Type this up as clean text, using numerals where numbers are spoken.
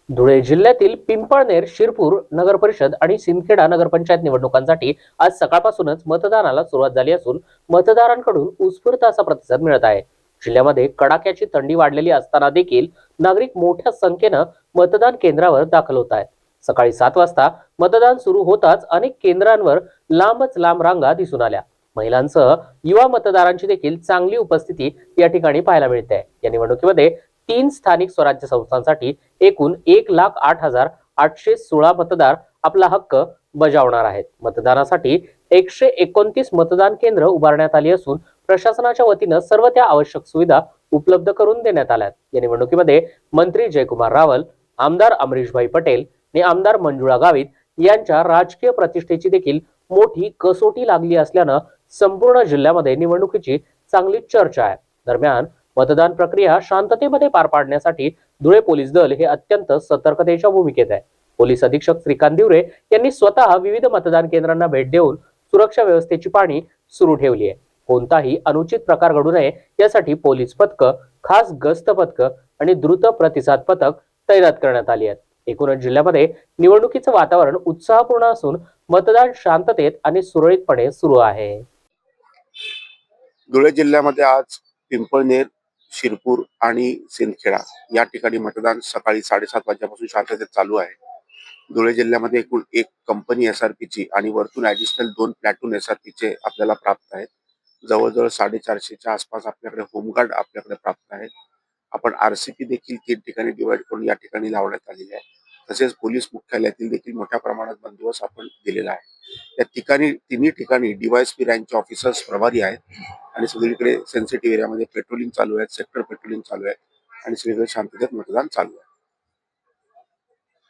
धुळे जिल्ह्यातील पिंपळनेर, शिरपूर नगर परिषद आणि सिंदखेडा नगरपंचायत निवडणुकांसाठी आज सकाळपासूनच मतदानाला सुरुवात झाली असून मतदारांकडून उत्स्फूर्त असा प्रतिसाद मिळत आहे. जिल्ह्यामध्ये कडाक्याची थंडी वाढलेली असताना देखील नागरिक मोठ्या संख्येनं मतदान केंद्रावर दाखल होत आहेत. सकाळी 7 वाजता मतदान सुरू होताच अनेक केंद्रांवर लांबच लांब रांगा दिसून आल्या. महिलांसह युवा मतदारांची देखील चांगली उपस्थिती या ठिकाणी पाहायला मिळते. या निवडणुकीमध्ये 3 स्थानिक स्वराज्य संस्थांसाठी एकूण 1,08,816 मतदार आपला हक्क बजावणार आहेत. मतदानासाठी 129 मतदान केंद्र उभारण्यात आली असून प्रशासनाच्या वतीनं सर्व त्या आवश्यक सुविधा उपलब्ध करून देण्यात आल्यात. या निवडणुकीमध्ये मंत्री जयकुमार रावल, आमदार अमरीशभाई पटेल आणि आमदार मंजुळा गावित यांच्या राजकीय प्रतिष्ठेची देखील मोठी कसोटी लागली असल्यानं संपूर्ण जिल्ह्यामध्ये निवडणुकीची चांगली चर्चा आहे. दरम्यान मतदान प्रक्रिया शांततेमध्ये पार पाडण्यासाठी धुळे पोलीस दल हे अत्यंत सतर्कतेच्या भूमिकेत आहे. पोलीस अधीक्षक श्रीकांत दिवरे यांनी स्वतः विविध मतदान केंद्रांना भेट देऊन सुरक्षा व्यवस्थेची पाहणी सुरू ठेवली आहे. कोणताही अनुचित प्रकार घडू नये यासाठी पोलीस पथक, खास गस्त पथक आणि द्रुत प्रतिसाद पथक तैनात करण्यात आली आहेत. एकूणच जिल्ह्यामध्ये निवडणुकीचं वातावरण उत्साहपूर्ण असून मतदान शांततेत आणि सुरळीतपणे सुरू आहे. धुळे जिल्ह्यामध्ये आज पिंपळनेर, शिरपूर आणि सिंदखेडा या ठिकाणी मतदान सकाळी 7:30 वाजल्यापासून शांततेत चालू आहे. धुळे जिल्ह्यामध्ये एकूण 1 कंपनी एसआरपीची आणि वरतून ऍडिशनल 2 प्लॅटून एसआरपीचे आपल्याला प्राप्त आहेत. जवळजवळ 450च्या आसपास आपल्याकडे होमगार्ड आपल्याकडे प्राप्त आहेत. आपण आरसीपी देखील 3 ठिकाणी डिवाइड करून या ठिकाणी लावण्यात आलेली आहे. तसेच पोलीस मुख्यालयातील देखील मोठ्या प्रमाणात बंदोबस्त आपण दिलेला आहे. या ठिकाणी तिन्ही ठिकाणी डीवायएसपी रँकचे ऑफिसर्स प्रभारी आहेत आणि सगळीकडे सेन्सिटिव्ह एरियामध्ये पेट्रोलिंग चालू आहे, सेक्टर पेट्रोलिंग चालू आहे आणि सगळीकडे शांततेत मतदान चालू आहे.